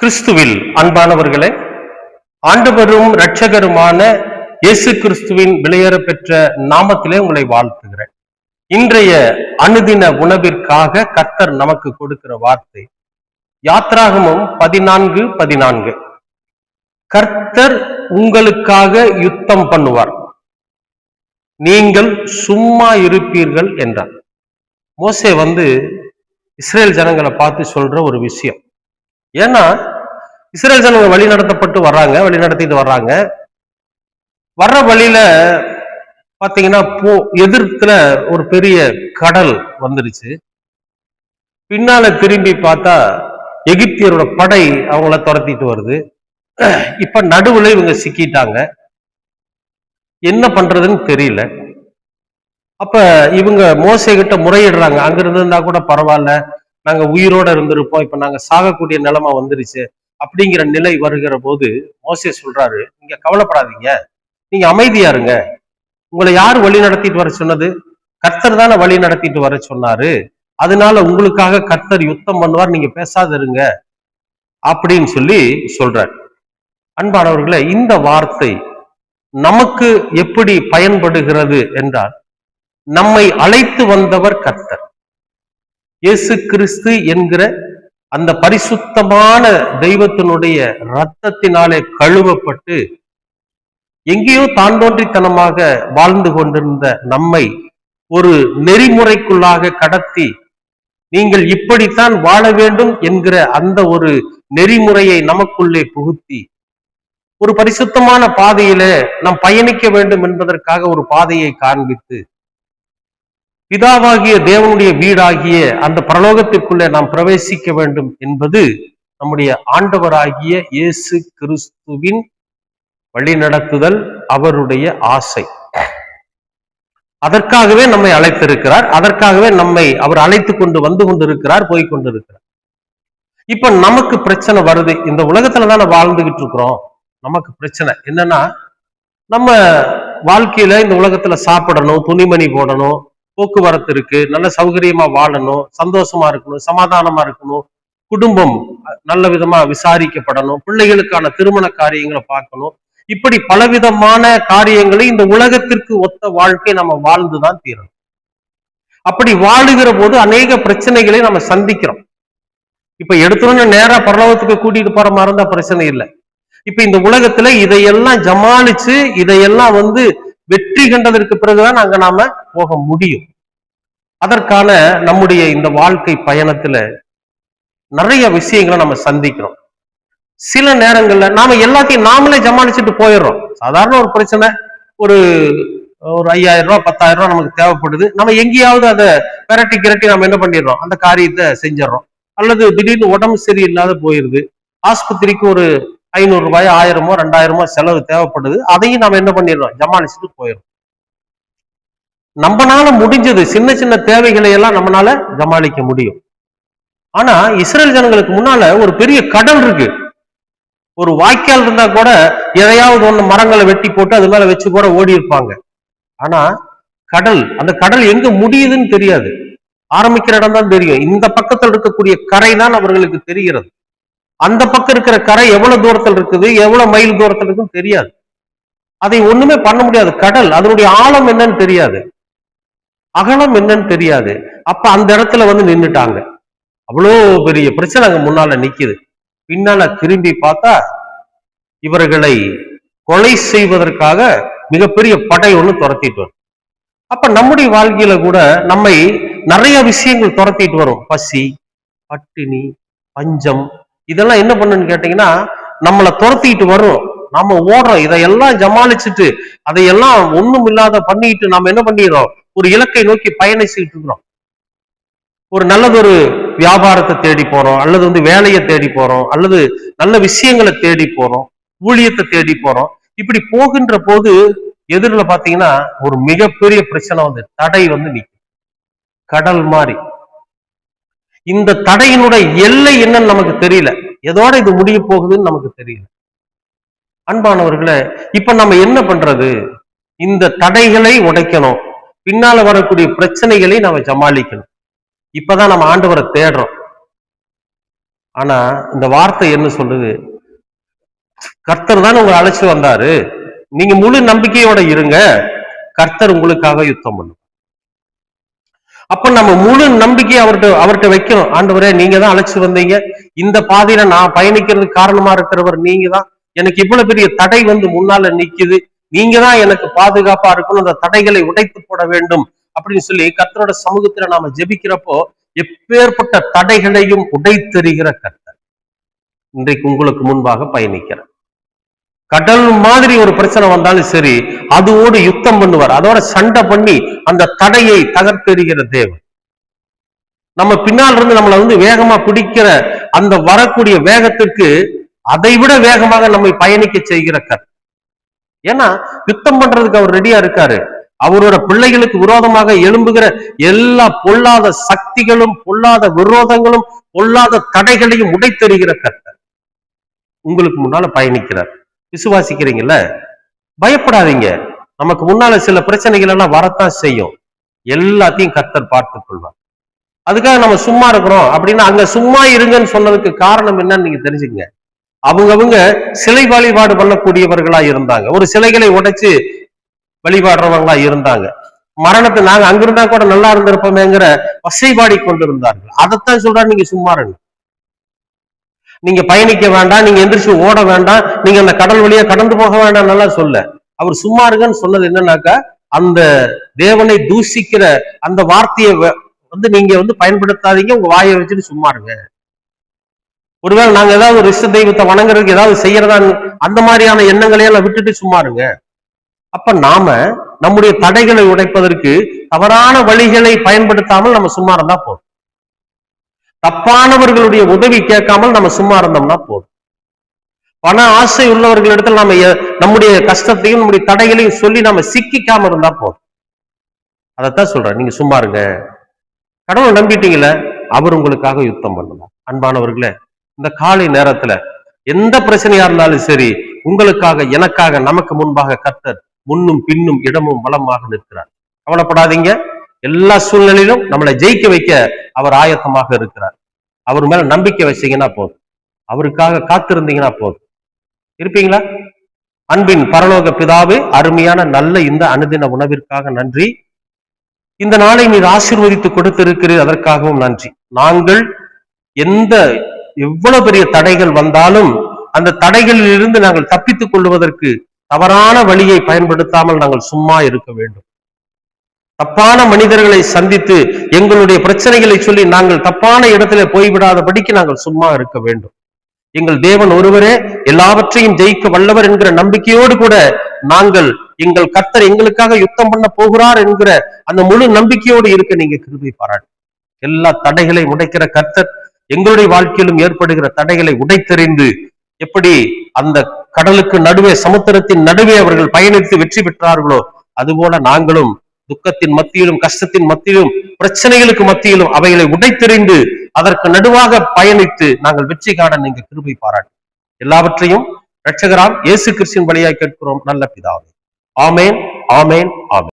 கிறிஸ்துவில் அன்பானவர்களே, ஆண்டவரும் இரட்சகருமான இயேசு கிறிஸ்துவின் விலையேற பெற்ற நாமத்திலே உங்களை வாழ்த்துகிறேன். இன்றைய அனுதின உணவிற்காக கர்த்தர் நமக்கு கொடுக்கிற வார்த்தை யாத்ராகமம் 14:14. கர்த்தர் உங்களுக்காக யுத்தம் பண்ணுவார், நீங்கள் சும்மா இருப்பீர்கள் என்றார். மோசே இஸ்ரேல் ஜனங்களை பார்த்து சொல்ற ஒரு விஷயம். ஏன்னா இஸ்ரேல் ஜனங்கள் வழி நடத்திட்டு வர்றாங்க. வர்ற வழியில பாத்தீங்கன்னா எதிர்த்துல ஒரு பெரிய கடல் வந்துருச்சு. பின்னால திரும்பி பார்த்தா எகிப்தியரோட படை அவங்கள துரத்திட்டு வருது. இப்ப நடுவுல இவங்க சிக்கிட்டாங்க, என்ன பண்றதுன்னு தெரியல. அப்ப இவங்க மோசே கிட்ட முறையிடுறாங்க, அங்க இருந்தா கூட பரவாயில்ல, நாங்க உயிரோட இருந்திருப்போம், இப்ப நாங்க சாகக்கூடிய நிலைமை வந்துருச்சு அப்படிங்கிற நிலை வருகிற போது மோசே சொல்றாரு, நீங்க கவலைப்படாதீங்க, நீங்க அமைதியா இருங்க. உங்களை யாரு வழி நடத்திட்டு வர சொன்னது? கர்த்தர் தானே வழி நடத்திட்டு வர சொன்னாரு. அதனால உங்களுக்காக கர்த்தர் யுத்தம் பண்ணுவார், நீங்க பேசாத இருங்க அப்படின்னு சொல்லி சொல்றார். அன்பானவர்களே, இந்த வார்த்தை நமக்கு எப்படி பயன்படுகிறது என்றால், நம்மை அழைத்து வந்தவர் கர்த்தர் இயேசு கிறிஸ்து என்கிற அந்த பரிசுத்தமான தெய்வத்தினுடைய இரத்தத்தினாலே கழுவப்பட்டு எங்கேயோ தாண்டோன்றித்தனமாக வாழ்ந்து கொண்டிருந்த நம்மை ஒரு நெறிமுறைக்குள்ளாக கடத்தி, நீங்கள் இப்படித்தான் வாழ வேண்டும் என்கிற அந்த ஒரு நெறிமுறையை நமக்குள்ளே புகுத்தி ஒரு பரிசுத்தமான பாதையிலே நாம் பயணிக்க வேண்டும் என்பதற்காக ஒரு பாதையை காண்பித்து, பிதாவாகிய தேவனுடைய வீடாகிய அந்த பரலோகத்திற்குள்ளே நாம் பிரவேசிக்க வேண்டும் என்பது நம்முடைய ஆண்டவராகிய இயேசு கிறிஸ்துவின் வழிநடத்துதல், அவருடைய ஆசை. அதற்காகவே நம்மை அழைத்திருக்கிறார், அதற்காகவே நம்மை அவர் அழைத்து கொண்டு வந்து கொண்டிருக்கிறார், போய்கொண்டிருக்கிறார். இப்ப நமக்கு பிரச்சனை வருது. இந்த உலகத்துலதான் வாழ்ந்துகிட்டு இருக்கிறோம். நமக்கு பிரச்சனை என்னன்னா, நம்ம வாழ்க்கையில இந்த உலகத்துல சாப்பிடணும், துணிமணி போடணும், போக்குவரத்து இருக்கு, நல்ல சௌகரியமா வாழணும், சந்தோஷமா இருக்கணும், சமாதானமா இருக்கணும், குடும்பம் நல்ல விதமா விசாரிக்கப்படணும், பிள்ளைகளுக்கான திருமண காரியங்களை பார்க்கணும். இப்படி பலவிதமான காரியங்களை இந்த உலகத்திற்கு ஒத்த வாழ்க்கை நம்ம வாழ்ந்துதான் தீரணும். அப்படி வாழுகிற போது அநேக பிரச்சனைகளை நம்ம சந்திக்கிறோம். இப்ப எடுத்தோன்னு நேரா பரலோகத்துக்கு கூட்டிட்டு போற மாதிரி இருந்தா பிரச்சனை இல்லை. இப்ப இந்த உலகத்துல இதையெல்லாம் ஜமாளிச்சு இதையெல்லாம் வெற்றி கண்டதற்கு பிறகுதான் அங்க நாம போக முடியும். அதற்கான நம்முடைய இந்த வாழ்க்கை பயணத்துல நிறைய விஷயங்களை நம்ம சந்திக்கிறோம். சில நேரங்கள்ல நாம எல்லாத்தையும் நாமளே ஜமாளிச்சுட்டு போயிடுறோம். சாதாரண ஒரு பிரச்சனை, ஒரு 5000 ரூபாய் 10,000 ரூபாய் நமக்கு தேவைப்படுது, நம்ம எங்கேயாவது அதை கிரட்டி நம்ம என்ன பண்ணிடுறோம், அந்த காரியத்தை செஞ்சிடறோம். அல்லது திடீர்னு உடம்பு சரியில்லாத போயிருது, ஆஸ்பத்திரிக்கு ஒரு 500 ரூபாய் 1000 2000 செலவு தேவைப்படுது, அதையும் நம்ம என்ன பண்ணிடுறோம், ஜமாளிச்சுட்டு போயிடும். நம்மளால முடிஞ்சது சின்ன சின்ன தேவைகளை எல்லாம் நம்மளால ஜமாளிக்க முடியும். ஆனா இஸ்ரேல் ஜனங்களுக்கு முன்னால ஒரு பெரிய கடல் இருக்கு. ஒரு வாய்க்கால் இருந்தா கூட எதையாவது ஒண்ணு மரங்களை வெட்டி போட்டு அது மேல வச்சு கூட ஓடி இருப்பாங்க. ஆனா கடல், அந்த கடல் எங்க முடியுதுன்னு தெரியாது, ஆரம்பிக்கிற இடம் தான் தெரியும். இந்த பக்கத்தில் இருக்கக்கூடிய கரை தான் அவர்களுக்கு தெரிகிறது. அந்த பக்கம் இருக்கிற கரை எவ்வளவு தூரத்தில் இருக்குது, எவ்வளவு மைல் தூரத்தில் இருக்குன்னு தெரியாது. அதை ஒண்ணுமே பண்ண முடியாது. கடல் அதனுடைய ஆழம் என்னன்னு தெரியாது, அகலம் என்னன்னு தெரியாது. அப்ப அந்த இடத்துல நின்னுட்டாங்க. அவ்வளோ பெரிய பிரச்சனை அங்க முன்னால நிக்குது. பின்னால திரும்பி பார்த்தா இவர்களை கொலை செய்வதற்காக மிகப்பெரிய படை ஒண்ணு துரத்திட்டு வரும். அப்ப நம்முடைய வாழ்க்கையில கூட நம்மை நிறைய விஷயங்கள் துரத்திட்டு வரும். பசி, பட்டினி, பஞ்சம், இதெல்லாம் என்ன பண்ணுன்னு கேட்டீங்கன்னா நம்மளை துரத்திட்டு வரும். நாம ஓடுறோம், இதையெல்லாம் ஜமாளிச்சுட்டு அதையெல்லாம் ஒண்ணும் இல்லாத பண்ணிட்டு நாம என்ன பண்ணிடுறோம், ஒரு இலக்கை நோக்கி பயணிச்சுட்டு இருக்கிறோம். ஒரு நல்லதொரு வியாபாரத்தை தேடி போறோம், அல்லது வேலையை தேடி போறோம், அல்லது நல்ல விஷயங்களை தேடி போறோம், ஊழியத்தை தேடி போறோம். இப்படி போகின்ற போது எதிரில பாத்தீங்கன்னா ஒரு மிகப்பெரிய பிரச்சனை தடை நிற்கும், கடல் மாதிரி. இந்த தடையினுடைய எல்லை என்னன்னு நமக்கு தெரியல, எதோட இது முடிய போகுதுன்னு நமக்கு தெரியல. அன்பானவர்களே, இப்ப நம்ம என்ன பண்றது? இந்த தடைகளை உடைக்கணும், பின்னால வரக்கூடிய பிரச்சனைகளை நாம சமாளிக்கணும். இப்பதான் நம்ம ஆண்டவரை தேடுறோம். ஆனா இந்த வார்த்தை என்ன சொல்லுது? கர்த்தர் தான் உங்களை அழைச்சு வந்தாரு, நீங்க முழு நம்பிக்கையோட இருங்க, கர்த்தர் உங்களுக்காக யுத்தம் பண்ணும். அப்ப நம்ம முழு நம்பிக்கை அவர்கிட்ட வைக்கணும். ஆண்டவரே, நீங்க தான் அழைச்சு வந்தீங்க, இந்த பாதையில நான் பயணிக்கிறதுக்கு காரணமா இருக்கிறவர் நீங்க தான், எனக்கு இவ்வளவு பெரிய தடை முன்னால நிக்குது, நீங்க தான் எனக்கு பாதுகாப்பா இருக்கணும், அந்த தடைகளை உடைத்து போட வேண்டும் அப்படின்னு சொல்லி கர்த்தரோட சமூகத்துல நாம ஜெபிக்கிறப்போ எப்பேற்பட்ட தடைகளையும் உடைத்தெறிகிற கர்த்தர் இன்றைக்கு உங்களுக்கு முன்பாக பயணிக்கிறார். கடல் மாதிரி ஒரு பிரச்சனை வந்தாலும் சரி, அதோடு யுத்தம் பண்ணுவார், அதோட சண்டை பண்ணி அந்த தடையை தகர்த்தெறிகிற தேவன். நம்ம பின்னால் இருந்து நம்மளை வேகமா பிடிக்கிற அந்த வரக்கூடிய வேகத்துக்கு அதை விட வேகமாக நம்மை பயணிக்க செய்கிற கர்த்தர். ஏன்னா யுத்தம் பண்றதுக்கு அவர் ரெடியா இருக்காரு. அவரோட பிள்ளைகளுக்கு விரோதமாக எழும்புகிற எல்லா பொல்லாத சக்திகளும், பொல்லாத விரோதங்களும், பொல்லாத தடைகளையும் உடைத்தெறிகிற கர்த்தர் உங்களுக்கு முன்னால பயணிக்கிறார். விசுவாசிக்கிறீங்கல்ல? பயப்படாதீங்க. நமக்கு முன்னால சில பிரச்சனைகள் எல்லாம் வரத்தான் செய்யும், எல்லாத்தையும் கர்த்தர் பார்த்துக் கொள்வார். அதுக்காக நம்ம சும்மா இருக்கிறோம் அப்படின்னா அங்க சும்மா இருங்கன்னு சொன்னதுக்கு காரணம் என்னன்னு நீங்க தெரிஞ்சுக்கங்க. அவங்க சிலை வழிபாடு பண்ணக்கூடியவர்களா இருந்தாங்க, ஒரு சிலைகளை உடைச்சு வழிபாடுறவங்களா இருந்தாங்க. மரணத்தை நாங்க அங்கிருந்தா கூட நல்லா இருந்திருப்போமேங்கிற வசைபாடி கொண்டிருந்தார்கள். அதைத்தான் சொல்றாரு, நீங்க சும்மா இருங்க, நீங்க பயணிக்க வேண்டாம், நீங்க எந்திரிச்சு ஓட வேண்டாம், நீங்க அந்த கடல் வழியா கடந்து போக வேண்டாம் நல்லா சொல்ல. அவர் சும்மா இருங்கன்னு சொன்னது என்னன்னாக்கா, அந்த தேவனை தூஷிக்கிற அந்த வார்த்தையை நீங்க பயன்படுத்தாதீங்க, உங்க வாயை வச்சுட்டு சும்மா இருங்க. ஒருவேளை நாங்க ஏதாவது ஒரு இஷ்ட தெய்வத்தை வணங்குறதுக்கு ஏதாவது செய்யறதா அந்த மாதிரியான எண்ணங்களையெல்லாம் விட்டுட்டு சும்மா இருங்க. அப்ப நாம நம்முடைய தடைகளை உடைப்பதற்கு தவறான வழிகளை பயன்படுத்தாமல் நம்ம சும்மா இருந்தா போதும். தப்பானவர்களுடைய உதவி கேட்காமல் நம்ம சும்மா இருந்தோம்னா போதும். பண ஆசை உள்ளவர்களிடத்தில் நாம நம்முடைய கஷ்டத்தையும் நம்முடைய தடைகளையும் சொல்லி நாம சிக்கிக்காம இருந்தா போதும். அதைத்தான் சொல்றேன், நீங்க சும்மா இருங்க. கடவுளை நம்பிட்டீங்களே, அவர் உங்களுக்காக யுத்தம் பண்ணுவார். அன்பானவர்களே, இந்த காலை நேரத்துல எந்த பிரச்சனையா இருந்தாலும் சரி, உங்களுக்காக, எனக்காக, நமக்கு முன்பாக கர்த்தர் முன்னும் பின்னும் இடமும் வளமாக நிற்கிறார். கவலைப்படாதீங்க. எல்லா சூழ்நிலையிலும் நம்மளை ஜெயிக்க வைக்க அவர் ஆயத்தமாக இருக்கிறார். அவர் மேல நம்பிக்கை வச்சீங்கன்னா போதும், அவருக்காக காத்திருந்தீங்கன்னா போதும். இருப்பீங்களா? அன்பின் பரலோக பிதாவே, அருமையான நல்ல இந்த அனுதின உணவிற்காக நன்றி. இந்த நாளை நீர் ஆசீர்வதித்து கொடுத்திருக்கிறீர், அதற்காகவும் நன்றி. நாங்கள் எவ்வளவு பெரிய தடைகள் வந்தாலும் அந்த தடைகளில் இருந்து நாங்கள் தப்பித்துக் கொள்வதற்கு தவறான வழியை பயன்படுத்தாமல் நாங்கள் சும்மா இருக்க வேண்டும். தப்பான மனிதர்களை சந்தித்து எங்களுடைய பிரச்சனைகளை சொல்லி நாங்கள் தப்பான இடத்துல போய்விடாதபடிக்கு நாங்கள் சும்மா இருக்க வேண்டும். எங்கள் தேவன் ஒருவரே எல்லாவற்றையும் ஜெயிக்க வல்லவர் என்கிற நம்பிக்கையோடு கூட நாங்கள் எங்கள் கர்த்தர் எங்களுக்காக யுத்தம் பண்ண போகிறார் என்கிற அந்த முழு நம்பிக்கையோடு இருக்க நீங்க கிருபை பாராட்டு. எல்லா தடைகளை உடைக்கிற கர்த்தர் எங்களுடைய வாழ்க்கையிலும் ஏற்படுகிற தடைகளை உடைத்தெறிந்து, எப்படி அந்த கடலுக்கு நடுவே, சமுத்திரத்தின் நடுவே அவர்கள் பயணித்து வெற்றி பெற்றார்களோ, அதுபோல நாங்களும் துக்கத்தின் மத்தியிலும், கஷ்டத்தின் மத்தியிலும், பிரச்சனைகளுக்கு மத்தியிலும் அவைகளை உடைத்தெறிந்து அதற்கு நடுவாக பயணித்து நாங்கள் வெற்றி காண நீங்க கிருபை பாராட்டு. எல்லாவற்றையும் இரட்சகராம் இயேசு கிறிஸ்துவின் வழியாய் கேட்கிறோம் நல்ல பிதாவே. ஆமேன், ஆமேன், ஆமேன்.